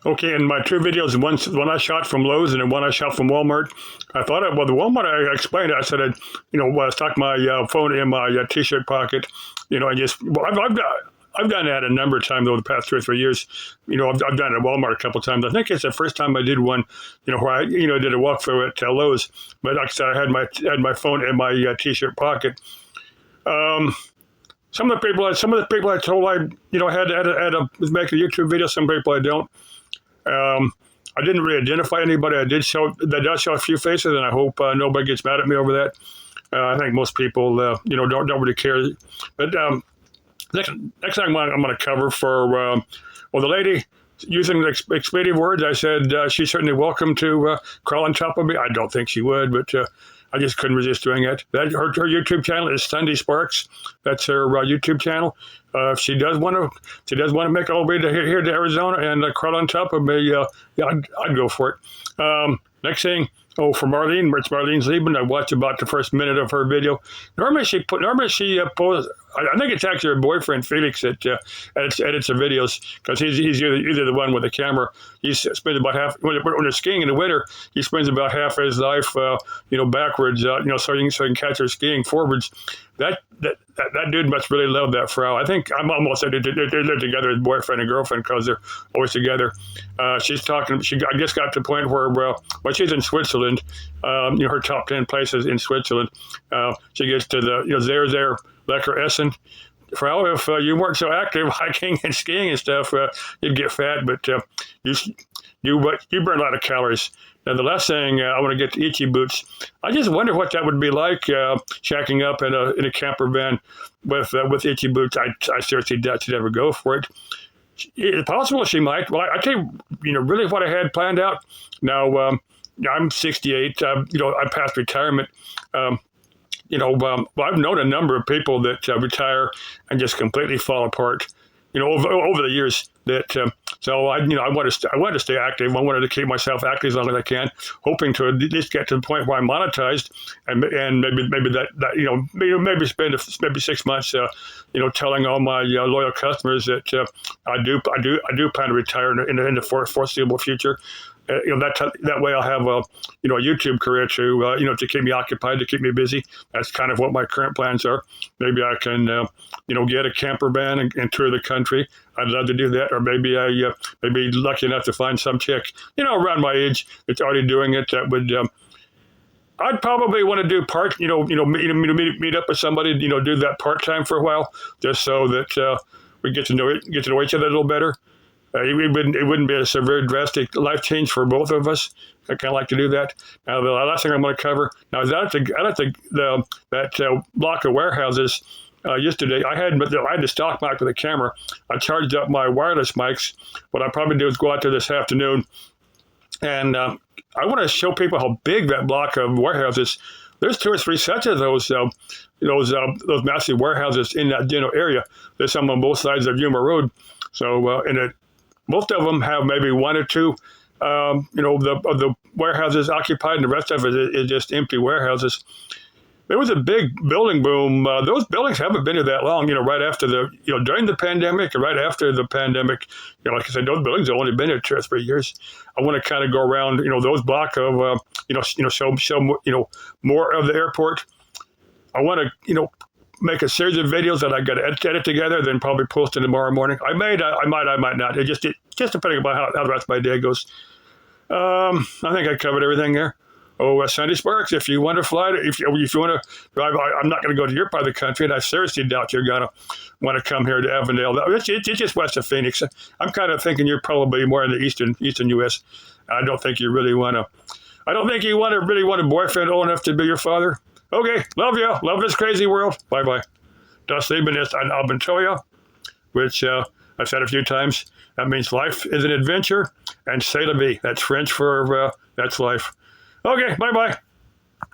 Okay, in my two videos, one I shot from Lowe's and then one I shot from Walmart. I thought, well, the Walmart I explained it. I said, stuck my phone in my t-shirt pocket, and just I've done that a number of times over the past 2 or 3 years. I've done it at Walmart a couple of times. I think it's the first time I did one, where I did a walkthrough at Lowe's. But like I said, I had my phone in my t-shirt pocket. Um, some of the people I told was making a YouTube video. Some people I don't. Um, I didn't really identify anybody. I did show that does show a few faces, and I hope nobody gets mad at me over that. I think most people, don't really care. But next thing I'm going to cover for the lady using expletive words. I said she's certainly welcome to crawl on top of me. I don't think she would, but I just couldn't resist doing it. Her YouTube channel is Sunday Sparks. That's her YouTube channel. If she does want to make all the way to here to Arizona and crawl on top of me, I'd go for it. Next thing, for Marlene, it's Marlene Liebman. I watched about the first minute of her video. Normally she posts. I think it's actually her boyfriend Felix that edits the videos, because he's either the one with the camera. He spends about half when they're skiing in the winter. He spends about half of his life, backwards, so he can catch her skiing forwards. That dude must really love that Frau. I think I'm almost said they live together as boyfriend and girlfriend, because they're always together. She's talking. I just got to the point where she's in Switzerland. Her top 10 places in Switzerland. She gets to the there Lecker Essen. Frau, if you weren't so active hiking and skiing and stuff, you'd get fat. But you burn a lot of calories. Now, the last thing, I want to get to Itchy Boots. I just wonder what that would be like, shacking up in a camper van with Itchy Boots. I seriously doubt she'd ever go for it. It's possible she might. Well, I tell you, really what I had planned out. Now, I'm 68. I passed retirement. I've known a number of people that retire and just completely fall apart. Over the years. So I wanted to stay active. I wanted to keep myself active as long as I can, hoping to at least get to the point where I'm monetized, and maybe spend maybe 6 months, telling all my loyal customers that I do plan to retire in the foreseeable future. That way I'll have a YouTube career to keep me occupied, to keep me busy. That's kind of what my current plans are. Maybe I can get a camper van and tour the country. I'd love to do that. Or maybe I be lucky enough to find some chick around my age that's already doing it. That would I'd probably want to do meet up with somebody, do that part time for a while, just so that we get to know each other a little better. It wouldn't be a severe, drastic life change for both of us. I kind of like to do that. Now, the last thing I'm going to cover now is that block of warehouses. Yesterday, I had the stock mic with a camera. I charged up my wireless mics. What I probably do is go out there this afternoon, and I want to show people how big that block of warehouses. There's 2 or 3 sets of those massive warehouses in that general area. There's some on both sides of Yuma Road. So, most of them have maybe 1 or 2, the warehouses occupied, and the rest of it is just empty warehouses. There was a big building boom. Those buildings haven't been here that long. Right after during the pandemic and right after the pandemic, like I said, those buildings have only been here 2 or 3 years. I want to kind of go around, those block of, show more of the airport. I want to, make a series of videos that I got to edit together, then probably post it tomorrow morning. I might not. It just depending upon how the rest of my day goes. I think I covered everything there. Sunday Sparks, if you want to fly, if you want to drive, I'm not going to go to your part of the country, and I seriously doubt you're going to want to come here to Avondale. It's just west of Phoenix. I'm kind of thinking you're probably more in the eastern U.S. I don't think you really want to. I don't think you really want a boyfriend old enough to be your father. Okay, love you. Love this crazy world. Bye-bye. Das Leben ist ein Abenteuer, which I've said a few times. That means life is an adventure, and c'est la vie. That's French for that's life. Okay, bye-bye.